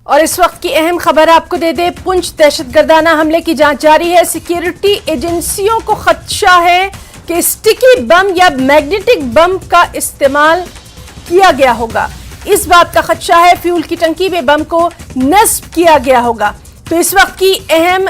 और इस वक्त की अहम खबर आपको दे दे, पुंछ दहशतगर्दाना हमले की जांच जारी है। सिक्योरिटी एजेंसियों को खदशा है कि स्टिकी बम या मैग्नेटिक बम का इस्तेमाल किया गया होगा। इस बात का खदशा है फ्यूल की टंकी में बम को नस्ब किया गया होगा। तो इस वक्त की अहम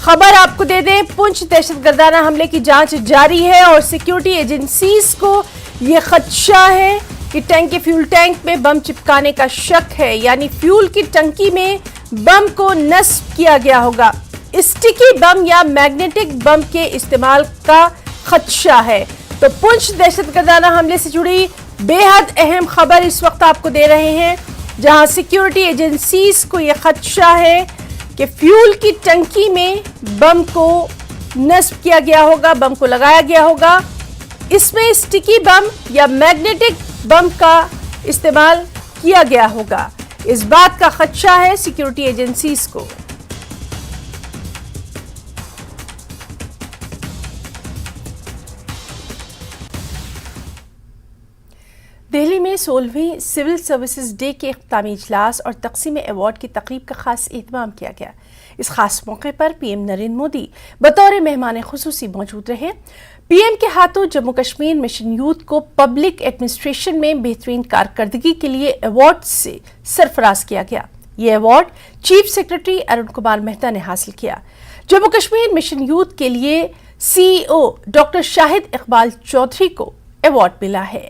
खबर आपको दे दें, पुंछ दहशतगर्दाना हमले की जांच जारी है और सिक्योरिटी एजेंसीज को यह खदशा है कि फ्यूल टैंक में बम चिपकाने का शक है, यानी फ्यूल की टंकी में बम को नस्ब किया गया होगा। स्टिकी बम या मैग्नेटिक बम के इस्तेमाल का खदशा है। तो पुंछ दहशतगर्दाना हमले से जुड़ी बेहद अहम खबर इस वक्त आपको दे रहे हैं, जहां सिक्योरिटी एजेंसीज को यह खदशा है कि फ्यूल की टंकी में बम को नस्ब किया गया होगा, बम को लगाया गया होगा। इसमें स्टिकी बम या मैग्नेटिक बम का इस्तेमाल किया गया होगा। इस बात का खदशा है सिक्योरिटी एजेंसीज को। दिल्ली में 16वीं सिविल सर्विसेज डे के इख्तितामी इजलास और तकसीम अवार्ड की तकरीब का खास एहतमाम किया गया। इस खास मौके पर पीएम नरेंद्र मोदी बतौर मेहमान खुसूसी मौजूद रहे। पीएम के हाथों जम्मू कश्मीर मिशन यूथ को पब्लिक एडमिनिस्ट्रेशन में बेहतरीन कारकर्दगी के लिए अवार्ड से सरफराज किया गया। ये award chief secretary Arun Kumar Mehta ने हासिल किया। जम्मू कश्मीर मिशन यूथ के लिए सीईओ डॉक्टर शाहिद इकबाल चौधरी को अवार्ड मिला है।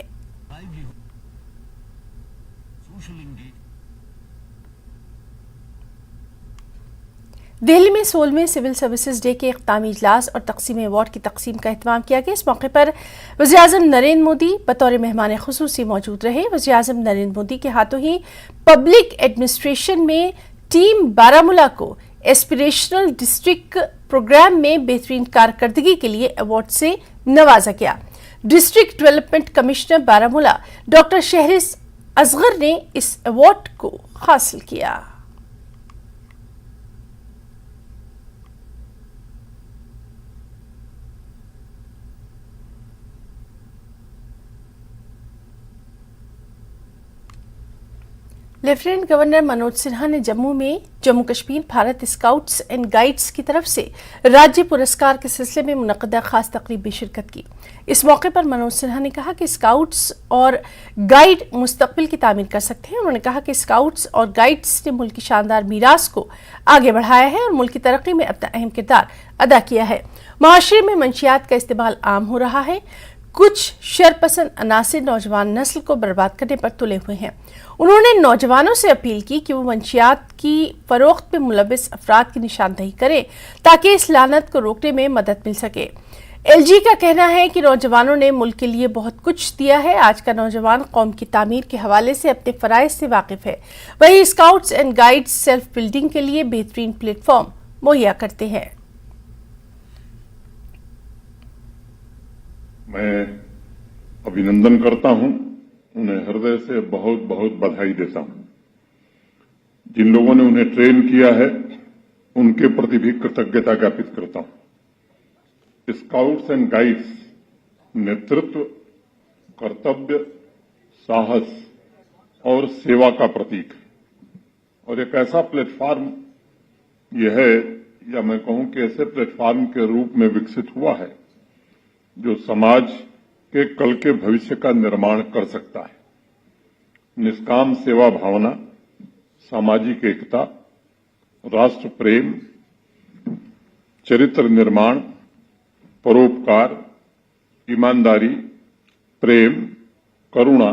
दिल्ली में 16वें सिविल सर्विसेज डे के इख्तितामी इजलास और तकसीम अवार्ड की तकसीम का एहतमाम किया गया। इस मौके पर वज़ीर-ए-आज़म नरेंद्र मोदी बतौर मेहमान खुसूसी मौजूद रहे। वज़ीर-ए-आज़म नरेंद्र मोदी के हाथों ही पब्लिक एडमिनिस्ट्रेशन में टीम बारामूला को एस्पिरेशनल डिस्ट्रिक्ट प्रोग्राम में बेहतरीन कारकर्दगी के लिए अवार्ड से नवाजा गया। District development commissioner Baramulla doctor Shahris Asgar ने इस अवार्ड को हासिल किया। लेफ्टिनेंट गवर्नर मनोज सिन्हा ने जम्मू में Jammu Kashmir Bharat scouts and guides की तरफ से राज्य पुरस्कार के सिलसिले में मुनक्कदा खास तकरीब में शिरकत की। इस मौके पर मनोज सिन्हा ने कहा कि स्काउट्स और गाइड मुस्तकबिल की तामीर कर सकते हैं। उन्होंने कहा कि स्काउट्स और गाइड्स ने मुल्क की शानदार मीरास को आगे बढ़ाया है और मुल्क की तरक्की में अपना अहम किरदार अदा किया है। माशरे में मंशियात का इस्तेमाल आम हो रहा है। कुछ शरपसंद अनासिर नौजवान नस्ल को बर्बाद करने पर तुले हुए हैं। उन्होंने नौजवानों से अपील की कि वो मंशियात की फरोख्त में मुलविस अफराद की निशानदही करें ताकि इस लानत को रोकने में मदद मिल सके। एलजी का कहना है कि नौजवानों ने मुल्क के लिए बहुत कुछ दिया है। आज का नौजवान कौम की तामीर के हवाले से अपने फराइज से वाकिफ है। वहीं scouts and guides self building के लिए बेहतरीन प्लेटफॉर्म मुहैया करते हैं। मैं अभिनंदन करता हूं, उन्हें हृदय से बहुत बहुत बधाई देता हूं। जिन लोगों ने उन्हें ट्रेन किया है उनके प्रति भी कृतज्ञता ज्ञापित करता हूं। स्काउट्स एंड गाइड्स नेतृत्व, कर्तव्य, साहस और सेवा का प्रतीक है और एक ऐसा प्लेटफॉर्म यह है, या मैं कहूं कि ऐसे प्लेटफॉर्म के रूप में विकसित हुआ है जो समाज के कल के भविष्य का निर्माण कर सकता है। निष्काम सेवा भावना, सामाजिक एकता, राष्ट्र प्रेम, चरित्र निर्माण, परोपकार, ईमानदारी, प्रेम, करुणा,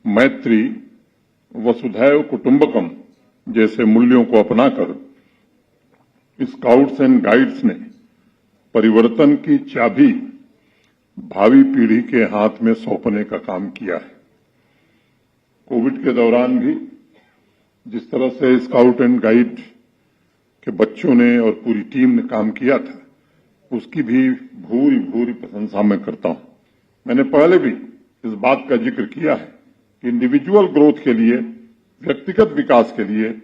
मैत्री, वसुधैव कुटुंबकम जैसे मूल्यों को अपनाकर स्काउट्स एंड गाइड्स ने परिवर्तन की चाबी भावी पीढ़ी के हाथ में सौंपने का काम किया है। कोविड के दौरान भी जिस तरह से स्काउट एंड गाइड के बच्चों ने और पूरी टीम ने काम किया था, उसकी भी भूरी भूरी प्रशंसा मैं करता हूं। मैंने पहले भी इस बात का जिक्र किया है कि इंडिविजुअल ग्रोथ के लिए, व्यक्तिगत विकास के लिए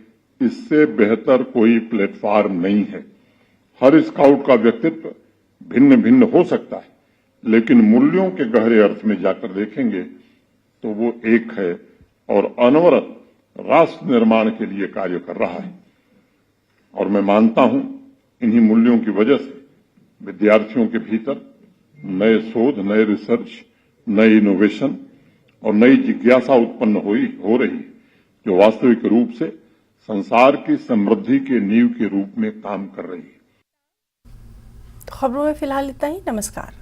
इससे बेहतर कोई प्लेटफॉर्म नहीं है। हर स्काउट का व्यक्तित्व भिन्न भिन्न हो सकता है, लेकिन मूल्यों के गहरे अर्थ में जाकर देखेंगे तो वो एक है और अनवरत राष्ट्र निर्माण के लिए कार्य कर रहा है। और मैं मानता हूं इन्हीं मूल्यों की वजह से विद्यार्थियों के भीतर नए शोध, नए रिसर्च, नए इनोवेशन और नई जिज्ञासा उत्पन्न हो रही है, जो वास्तविक रूप से संसार की समृद्धि के नींव के रूप में काम कर रही है। खबरों में फिलहाल इतना ही। नमस्कार।